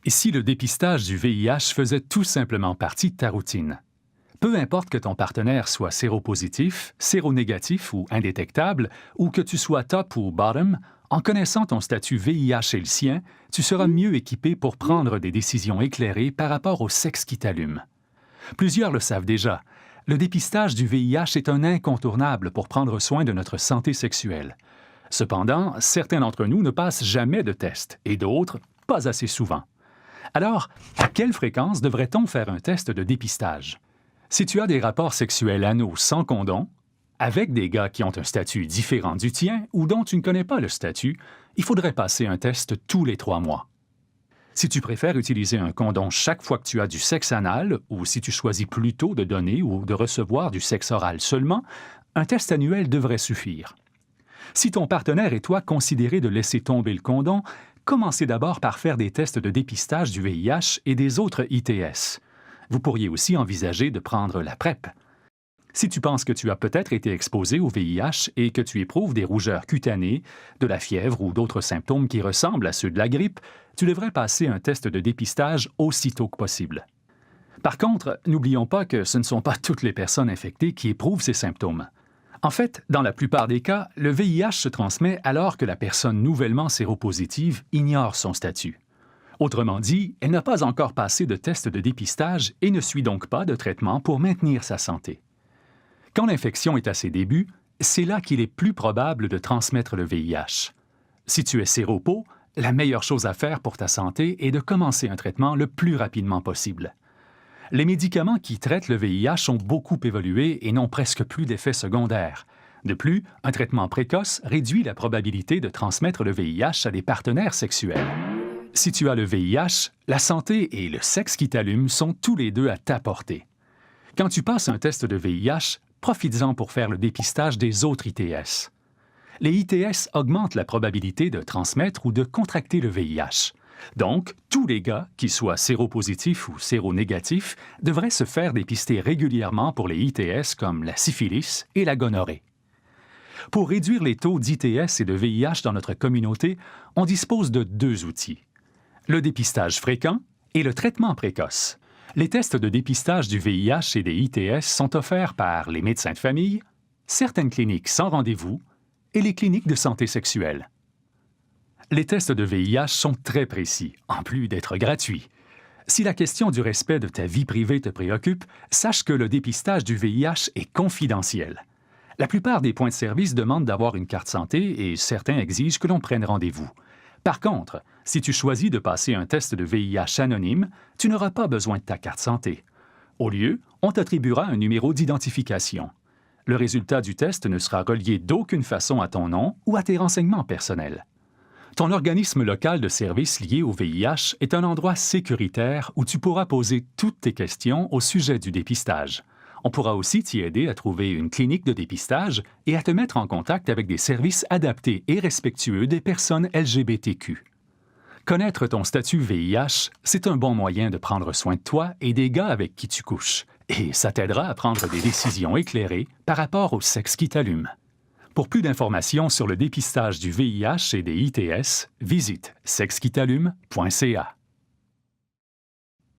Et si le dépistage du VIH faisait tout simplement partie de ta routine? Peu importe que ton partenaire soit séropositif, séronégatif ou indétectable, ou que tu sois top ou bottom, en connaissant ton statut VIH et le sien, tu seras mieux équipé pour prendre des décisions éclairées par rapport au sexe qui t'allume. Plusieurs le savent déjà, le dépistage du VIH est un incontournable pour prendre soin de notre santé sexuelle. Cependant, certains d'entre nous ne passent jamais de test et d'autres, pas assez souvent. Alors, à quelle fréquence devrait-on faire un test de dépistage? Si tu as des rapports sexuels anaux sans condom, avec des gars qui ont un statut différent du tien ou dont tu ne connais pas le statut, il faudrait passer un test tous les 3 mois. Si tu préfères utiliser un condom chaque fois que tu as du sexe anal ou si tu choisis plutôt de donner ou de recevoir du sexe oral seulement, un test annuel devrait suffire. Si ton partenaire et toi considérez de laisser tomber le condom, commencez d'abord par faire des tests de dépistage du VIH et des autres ITS. Vous pourriez aussi envisager de prendre la PrEP. Si tu penses que tu as peut-être été exposé au VIH et que tu éprouves des rougeurs cutanées, de la fièvre ou d'autres symptômes qui ressemblent à ceux de la grippe, tu devrais passer un test de dépistage aussitôt que possible. Par contre, n'oublions pas que ce ne sont pas toutes les personnes infectées qui éprouvent ces symptômes. En fait, dans la plupart des cas, le VIH se transmet alors que la personne nouvellement séropositive ignore son statut. Autrement dit, elle n'a pas encore passé de test de dépistage et ne suit donc pas de traitement pour maintenir sa santé. Quand l'infection est à ses débuts, c'est là qu'il est plus probable de transmettre le VIH. Si tu es séropo, la meilleure chose à faire pour ta santé est de commencer un traitement le plus rapidement possible. Les médicaments qui traitent le VIH ont beaucoup évolué et n'ont presque plus d'effets secondaires. De plus, un traitement précoce réduit la probabilité de transmettre le VIH à des partenaires sexuels. Si tu as le VIH, la santé et le sexe qui t'allument sont tous les deux à ta portée. Quand tu passes un test de VIH, profites-en pour faire le dépistage des autres ITS. Les ITS augmentent la probabilité de transmettre ou de contracter le VIH. Donc, tous les gars, qu'ils soient séropositifs ou séronégatifs, devraient se faire dépister régulièrement pour les ITS comme la syphilis et la gonorrhée. Pour réduire les taux d'ITS et de VIH dans notre communauté, on dispose de 2 outils. Le dépistage fréquent et le traitement précoce. Les tests de dépistage du VIH et des ITS sont offerts par les médecins de famille, certaines cliniques sans rendez-vous et les cliniques de santé sexuelle. Les tests de VIH sont très précis, en plus d'être gratuits. Si la question du respect de ta vie privée te préoccupe, sache que le dépistage du VIH est confidentiel. La plupart des points de service demandent d'avoir une carte santé et certains exigent que l'on prenne rendez-vous. Par contre, si tu choisis de passer un test de VIH anonyme, tu n'auras pas besoin de ta carte santé. Au lieu, on t'attribuera un numéro d'identification. Le résultat du test ne sera relié d'aucune façon à ton nom ou à tes renseignements personnels. Ton organisme local de service lié au VIH est un endroit sécuritaire où tu pourras poser toutes tes questions au sujet du dépistage. On pourra aussi t'y aider à trouver une clinique de dépistage et à te mettre en contact avec des services adaptés et respectueux des personnes LGBTQ. Connaître ton statut VIH, c'est un bon moyen de prendre soin de toi et des gars avec qui tu couches, et ça t'aidera à prendre des décisions éclairées par rapport au sexe qui t'allume. Pour plus d'informations sur le dépistage du VIH et des ITS, visite sexequitallume.ca.